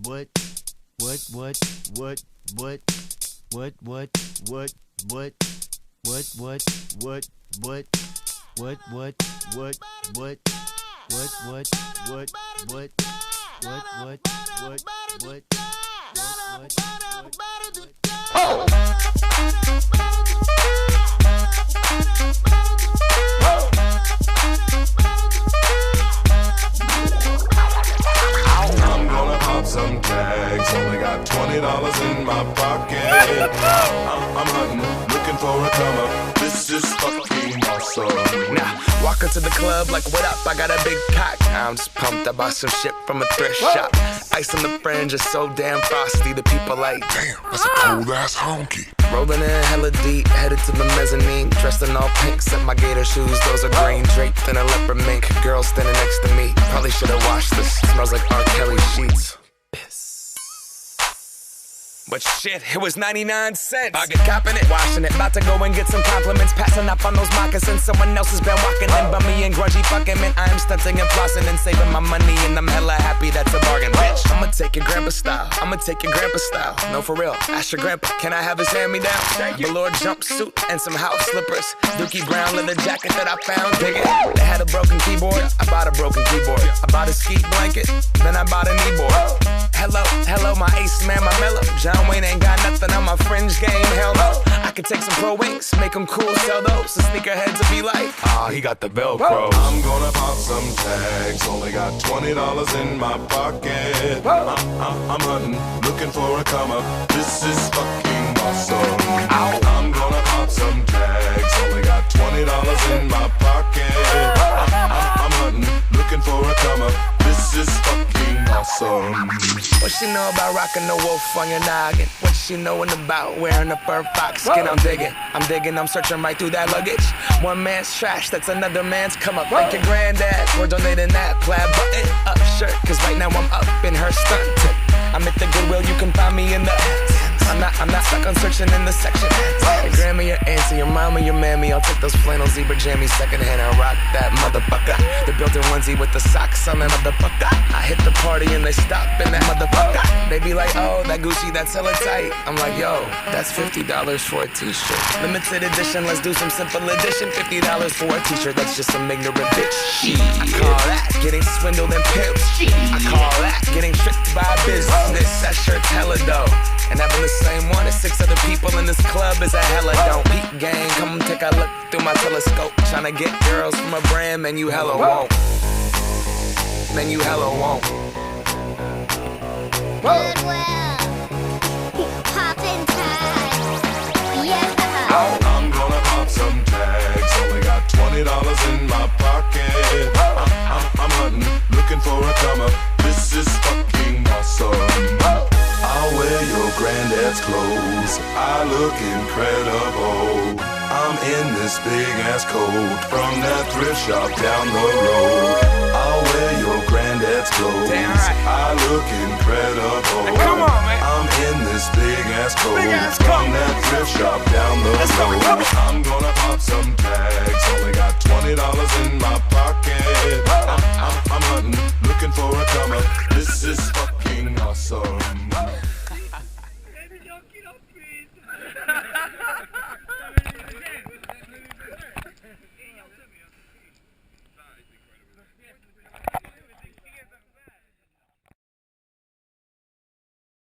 what, what, what, what, what, what, what, what, what, what, what, what, what, what, what, what, what, I'm gonna pop some tags, only got $20 in my pocket. I'm hunting, looking for a come up. This is fucking awesome. Now, walk into the club like, what up? I got a big cock. I'm just pumped. I bought some shit from a thrift shop. Ice on the fringe is so damn frosty. The people like, damn, that's a cold ass honky. Rolling in hella deep, headed to the mezzanine. Dressed in all pink, set my gator shoes. Those are green, draped in a leopard mink. Girl standing next to me. Probably should've washed this. Smells like R. Kelly sheets. But shit, it was 99 cents. I get copping it, washing it. About to go and get some compliments. Passing up on those moccasins. Someone else has been walking in. Bummy and grungy fucking man. I am stunting and flossing and saving my money. And I'm hella happy that's a bargain, bitch. I'ma take your grandpa style. I'ma take your grandpa style. No, for real. Ask your grandpa, can I have his hand-me-down? Velour jumpsuit and some house slippers. Dookie brown leather jacket that I found. Dig it. They had a broken keyboard. I bought a broken keyboard. I bought a ski blanket. Then I bought a kneeboard. Hello, my ace man, my mellow. John Wayne ain't got nothing on my fringe game, hell no. I could take some pro wings, make them cool, sell those. The sneakerheads will be like, he got the Velcro. I'm gonna pop some tags, only got $20 in my pocket. I'm hunting, looking for a come up. This is fucking awesome. I'm gonna pop some tags, only got $20 in my pocket. I'm hunting, looking for a come up. This is fucking awesome. What she know about rocking the wolf on your noggin? What she knowin' about wearing a fur fox skin? I'm digging, I'm searching right through that luggage. One man's trash, that's another man's come up. Thank your granddad for donating that plaid button up shirt. Cause right now I'm up in her stunt. I'm at the Goodwill, you can find me in the I'm not stuck on searching in the section. Your grandma, your auntie, your mama, your mammy. I'll take those flannel zebra jammies secondhand and rock that motherfucker. The built-in onesie with the socks on that motherfucker. I hit the party and they stop in that motherfucker. They be like, oh, that Gucci, that's hella tight. I'm like, yo, that's $50 for a t-shirt. Limited edition, let's do some simple edition. $50 for a t-shirt, that's just some ignorant bitch. I call that getting swindled and pimped. I call that getting tricked by business. That shirt's hella dope. And having the same one as 6 other people in this club is a hella don't. Peak gang, come take a look through my telescope. Tryna get girls from a brand, man, you hella won't. Man, you hella won't. Goodwill, poppin' tags, yeah. I'm gonna pop some tags, only got $20 in my pocket. I'm hunting, looking for a come up. This is fucking awesome. I'll wear your granddad's clothes, I look incredible. I'm in this big ass coat from that thrift shop down the road. I'll wear your granddad's clothes, I look incredible. Hey, come on, man. I'm in this big ass coat from that thrift shop down the road. I'm